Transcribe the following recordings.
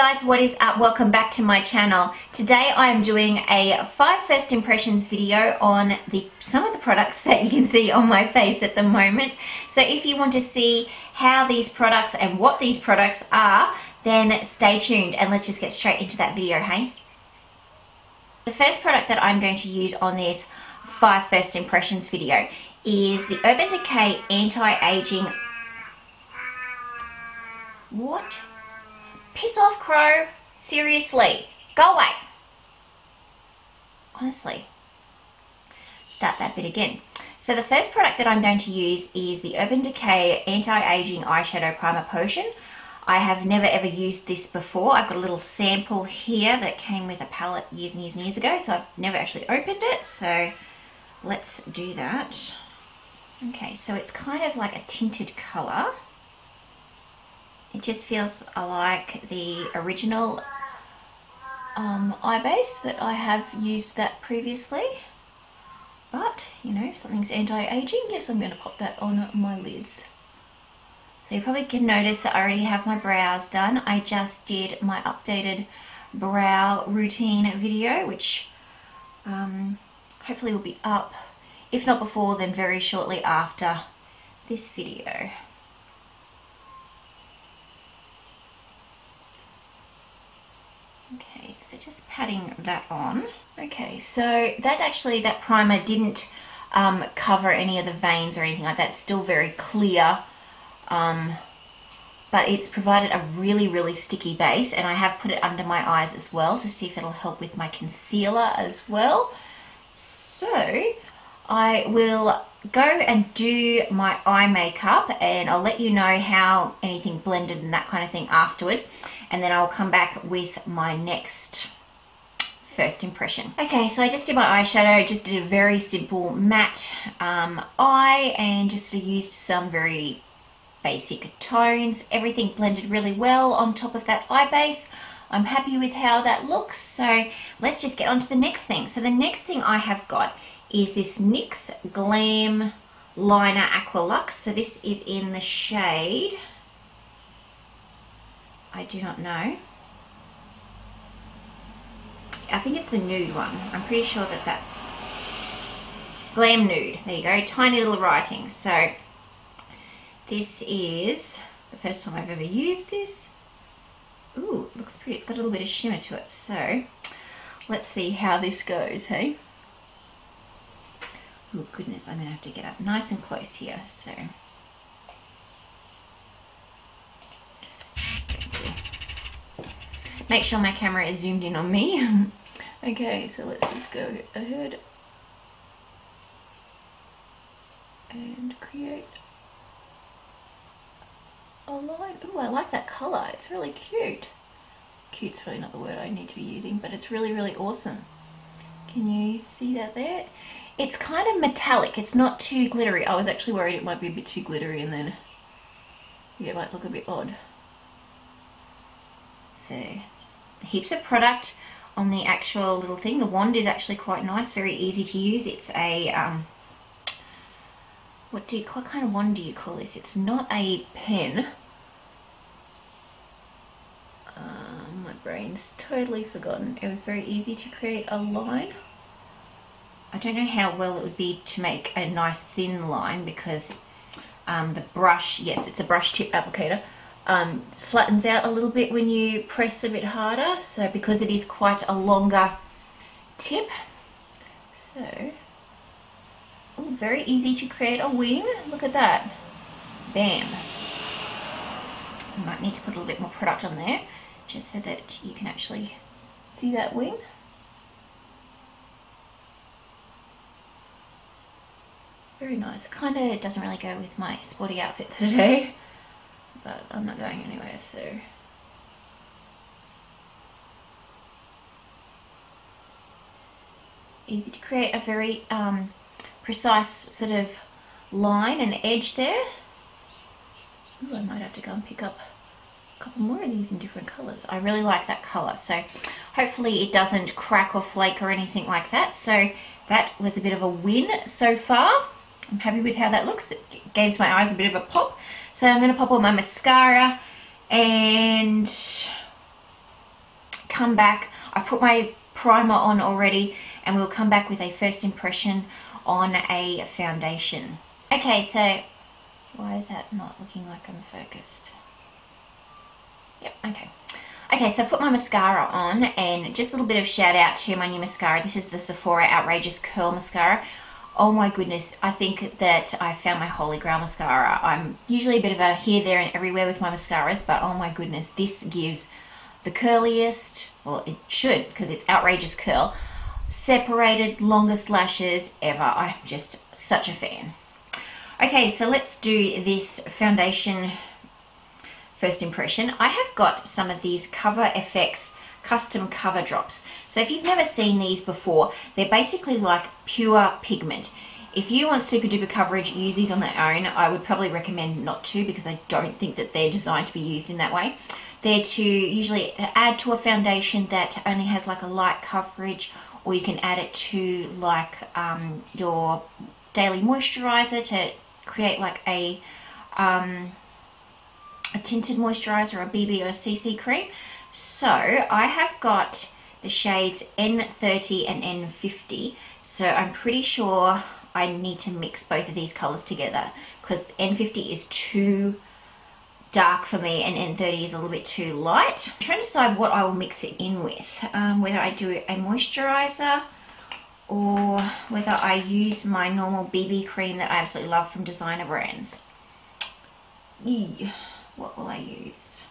guys, what is up? Welcome back to my channel. Today I am doing a 5 first impressions video on some of the products that you can see on my face at the moment. So if you want to see how these products and what these products are, then stay tuned and let's just get straight into that video, hey? The first product that I'm going to use on this 5 first impressions video is the Urban Decay Anti-Aging... What? Piss off, Crow. Seriously. Go away. Honestly. Start that bit again. So the first product that I'm going to use is the Urban Decay Anti-Aging Eyeshadow Primer Potion. I have never ever used this before. I've got a little sample here that came with a palette years and years and years ago, so I've never actually opened it. So let's do that. Okay, so it's kind of like a tinted colour. It just feels like the original eye base that I have used that previously. But, you know, if something's anti-aging, yes, I'm going to pop that on my lids. So you probably can notice that I already have my brows done. I just did my updated brow routine video, which hopefully will be up, if not before, then very shortly after this video. Okay, so just patting that on. Okay, so that primer didn't cover any of the veins or anything like that. It's still very clear, but it's provided a really sticky base, and I have put it under my eyes as well to see if it'll help with my concealer as well. So I will go and do my eye makeup, and I'll let you know how anything blended and that kind of thing afterwards. And then I'll come back with my next first impression. Okay, so I just did my eyeshadow, just did a very simple matte eye, and just used some very basic tones. Everything blended really well on top of that eye base. I'm happy with how that looks, so let's just get on to the next thing. So the next thing I have got is this NYX GLAM Liner AQUA LUXE. So this is in the shade... I do not know. I think it's the nude one. I'm pretty sure that that's GLAM Nude. There you go, tiny little writing. So this is the first time I've ever used this. Ooh, it looks pretty. It's got a little bit of shimmer to it. So let's see how this goes, hey? Oh goodness, I'm gonna have to get up nice and close here. So make sure my camera is zoomed in on me. Okay, so let's just go ahead and create a line. Oh, I like that colour. It's really cute. Cute's really not the word I need to be using, but it's really awesome. Can you see that there? It's kind of metallic. It's not too glittery. I was actually worried it might be a bit too glittery and then it might look a bit odd. So heaps of product on the actual little thing. The wand is actually quite nice, very easy to use. It's a what kind of wand do you call this? It's not a pen. My brain's totally forgotten. It was very easy to create a line. I don't know how well it would be to make a nice thin line because the brush, yes, it's a brush tip applicator, flattens out a little bit when you press a bit harder, so because it is quite a longer tip. So very easy to create a wing. Look at that. Bam. I might need to put a little bit more product on there just so that you can actually see that wing. Very nice. Kind of doesn't really go with my sporty outfit today, but I'm not going anywhere, so. Easy to create a very precise sort of line and edge there. Ooh, I might have to go and pick up a couple more of these in different colours. I really like that colour, so hopefully it doesn't crack or flake or anything like that. So that was a bit of a win so far. I'm happy with how that looks. It gives my eyes a bit of a pop. So I'm going to pop on my mascara and come back. I've put my primer on already, and we'll come back with a first impression on a foundation. Okay, so why is that not looking like I'm focused? Yep, okay. Okay, so I put my mascara on, and just a little bit of shout out to my new mascara. This is the Sephora Outrageous Curl Mascara. Oh my goodness, I think that I found my holy grail mascara. I'm usually a bit of a here, there and everywhere with my mascaras, but oh my goodness, this gives the curliest, well it should because it's outrageous curl, separated longest lashes ever. I'm just such a fan. Okay, so let's do this foundation first impression. I have got some of these Cover FX custom cover drops. So if you've never seen these before, they're basically like pure pigment. If you want super duper coverage, use these on their own. I would probably recommend not to, because I don't think that they're designed to be used in that way. They're to usually add to a foundation that only has like a light coverage, or you can add it to like your daily moisturizer to create like a tinted moisturizer, a BB or a CC cream. So I have got the shades N30 and N50, so I'm pretty sure I need to mix both of these colors together, because N50 is too dark for me and N30 is a little bit too light. I'm trying to decide what I will mix it in with, whether I do a moisturizer or whether I use my normal BB cream that I absolutely love from designer brands. What will I use?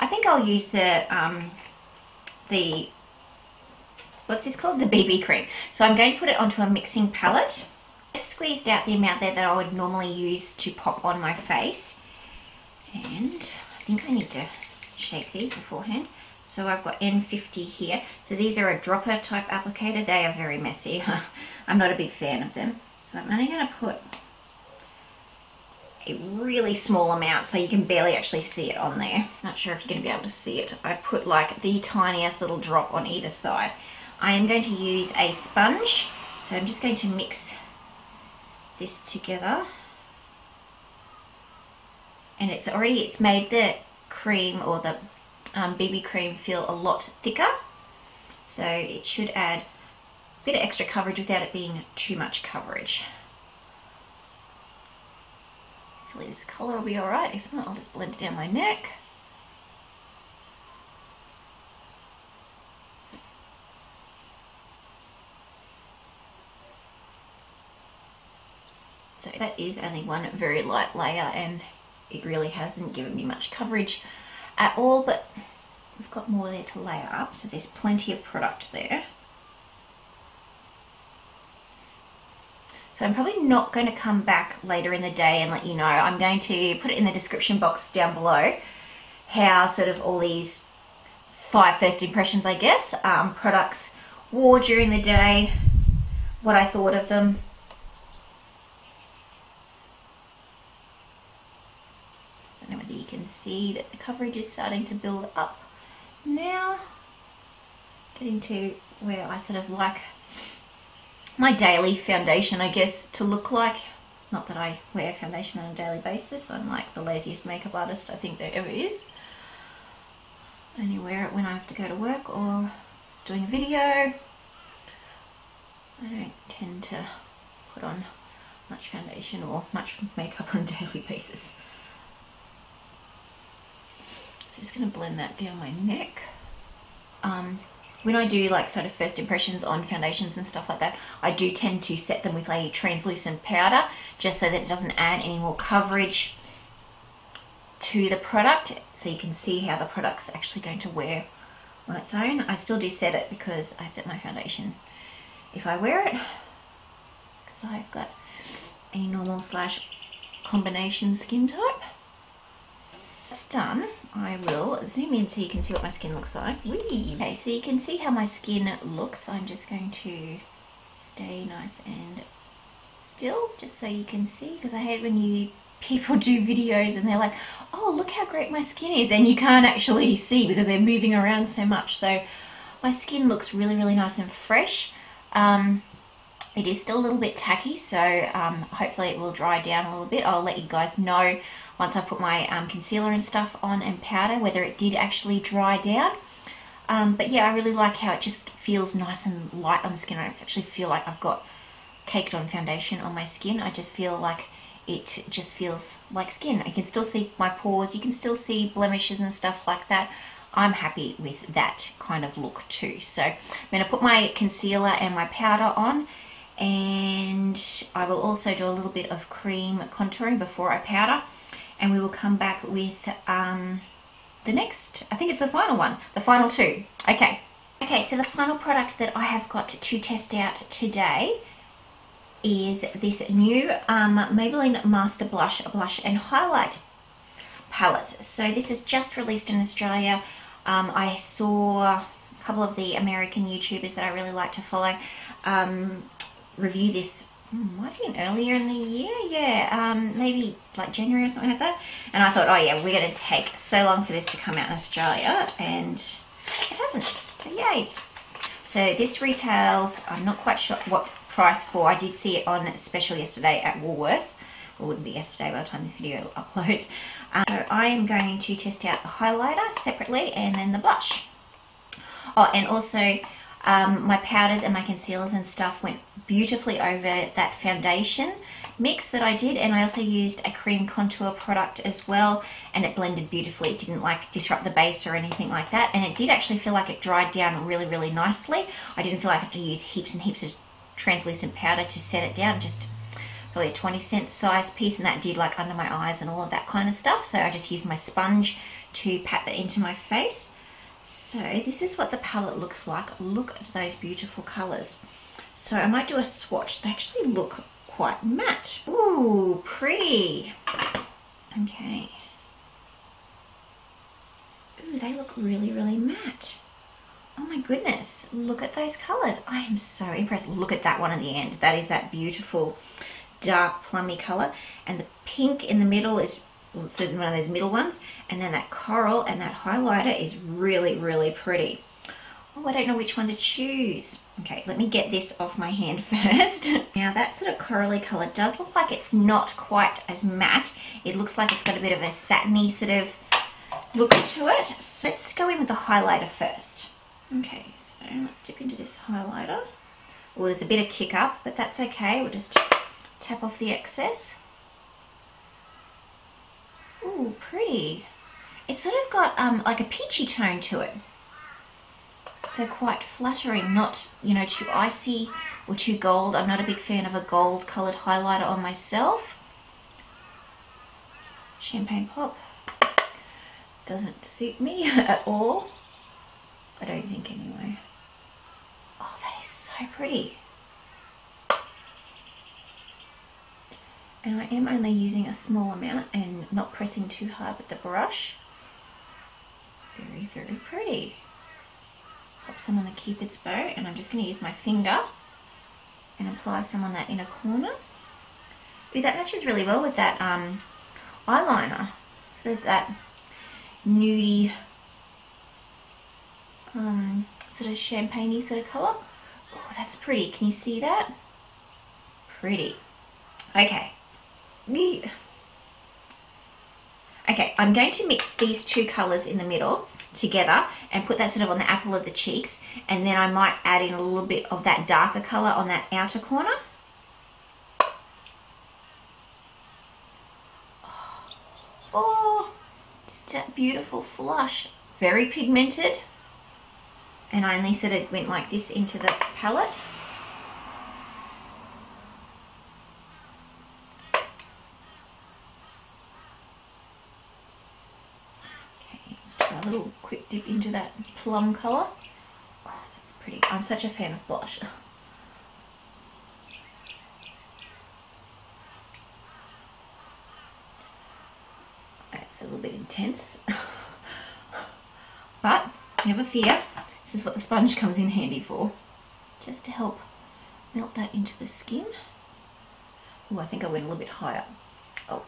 I think I'll use the what's this called? The BB cream. So I'm going to put it onto a mixing palette. Just squeezed out the amount there that I would normally use to pop on my face. And I think I need to shake these beforehand. So I've got N50 here. So these are a dropper type applicator. They are very messy. I'm not a big fan of them. So I'm only going to put a really small amount so you can barely actually see it on there. Not sure if you're going to be able to see it. I put like the tiniest little drop on either side. I am going to use a sponge, so I'm just going to mix this together. And it's made the cream, or the BB cream, feel a lot thicker. So it should add a bit of extra coverage without it being too much coverage. Hopefully this colour will be alright. If not, I'll just blend it down my neck. So that is only one very light layer, and it really hasn't given me much coverage at all, but we've got more there to layer up, so there's plenty of product there. So I'm probably not going to come back later in the day and let you know. I'm going to put it in the description box down below how sort of all these 5 first impressions, I guess, products wore during the day, what I thought of them. I don't know whether you can see that the coverage is starting to build up now. Getting to where I sort of like my daily foundation, I guess, to look like. Not that I wear foundation on a daily basis. I'm like the laziest makeup artist I think there ever is. I only wear it when I have to go to work or doing a video. I don't tend to put on much foundation or much makeup on a daily basis. So I'm just going to blend that down my neck. When I do like sort of first impressions on foundations and stuff like that, I do tend to set them with a translucent powder, just so that it doesn't add any more coverage to the product, so you can see how the product's actually going to wear on its own. I still do set it because I set my foundation if I wear it, because I've got a normal / combination skin type. That's done. I will zoom in so you can see what my skin looks like. Whee! Okay, so you can see how my skin looks. I'm just going to stay nice and still, just so you can see, because I hate when people do videos and they're like, oh, look how great my skin is, and you can't actually see because they're moving around so much. So my skin looks really, really nice and fresh. It is still a little bit tacky, so hopefully it will dry down a little bit. I'll let you guys know once I put my concealer and stuff on and powder whether it did actually dry down. But yeah, I really like how it just feels nice and light on the skin. I don't actually feel like I've got caked on foundation on my skin. I just feel like it just feels like skin. You can still see my pores, you can still see blemishes and stuff like that. I'm happy with that kind of look too. So I'm going to put my concealer and my powder on, and I will also do a little bit of cream contouring before I powder, and we will come back with the next, I think it's the final one, the final two. Okay, so the final product that I have got to test out today is this new Maybelline Master Blush and Highlight palette. So this is just released in Australia. I saw a couple of the American YouTubers that I really like to follow review this, might have been earlier in the year, yeah, maybe like January or something like that. And I thought, oh yeah, we're going to take so long for this to come out in Australia, and it hasn't, so yay. So this retails, I'm not quite sure what price for. I did see it on special yesterday at Woolworths. Well, it wouldn't be yesterday by the time this video uploads. So I am going to test out the highlighter separately and then the blush. Oh, and also my powders and my concealers and stuff went beautifully over that foundation mix that I did, and I also used a cream contour product as well, and it blended beautifully. It didn't like disrupt the base or anything like that, and it did actually feel like it dried down really nicely. I didn't feel like I had to use heaps and heaps of translucent powder to set it down, just probably a 20-cent size piece, and that did like under my eyes and all of that kind of stuff. So I just used my sponge to pat that into my face. So this is what the palette looks like. Look at those beautiful colors. So I might do a swatch. They actually look quite matte. Ooh, pretty. Okay. Ooh, they look really matte. Oh my goodness, look at those colors. I am so impressed. Look at that one at the end. That is that beautiful dark plummy color, and the pink in the middle is one of those middle ones, and then that coral and that highlighter is really pretty. Oh, I don't know which one to choose. Okay, let me get this off my hand first. Now that sort of corally color does look like it's not quite as matte. It looks like it's got a bit of a satiny sort of look to it. So let's go in with the highlighter first. Okay, so let's dip into this highlighter. Well, there's a bit of kick up, but that's okay. We'll just tap off the excess. Ooh, pretty. It's sort of got like a peachy tone to it. So quite flattering, not, you know, too icy or too gold. I'm not a big fan of a gold coloured highlighter on myself. Champagne pop. Doesn't suit me at all. I don't think anyway. Oh, that is so pretty. And I am only using a small amount and not pressing too hard with the brush. Very pretty. Pop some on the cupid's bow, and I'm just going to use my finger and apply some on that inner corner. Ooh, that matches really well with that eyeliner. Sort of that nudie, sort of champagne-y sort of colour. Oh, that's pretty. Can you see that? Pretty. Okay. Okay, I'm going to mix these two colours in the middle together and put that sort of on the apple of the cheeks, and then I might add in a little bit of that darker colour on that outer corner. Oh, just that beautiful flush. Very pigmented, and I only sort of went like this into the palette. A little quick dip into that plum colour. Oh, that's pretty. I'm such a fan of blush. It's a little bit intense. But never fear, this is what the sponge comes in handy for. Just to help melt that into the skin. Oh, I think I went a little bit higher. Oh.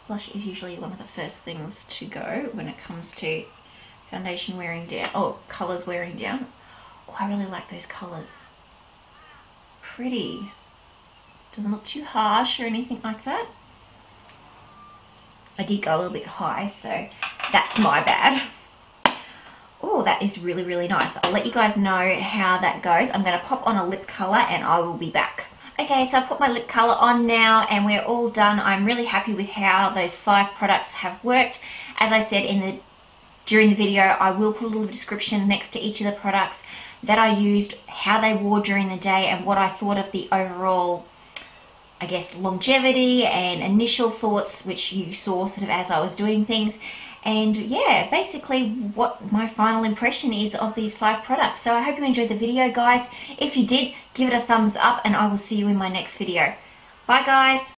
Blush is usually one of the first things to go when it comes to foundation wearing down, or colours wearing down. Oh, I really like those colours. Pretty. Doesn't look too harsh or anything like that. I did go a little bit high, so that's my bad. that is really, really nice. I'll let you guys know how that goes. I'm going to pop on a lip color and I will be back. Okay, so I've put my lip color on now and we're all done. I'm really happy with how those 5 products have worked. As I said during the video, I will put a little description next to each of the products that I used, how they wore during the day, and what I thought of the overall, I guess, longevity and initial thoughts, which you saw sort of as I was doing things. And yeah, basically what my final impression is of these 5 products. So I hope you enjoyed the video, guys. If you did, give it a thumbs up and I will see you in my next video. Bye, guys.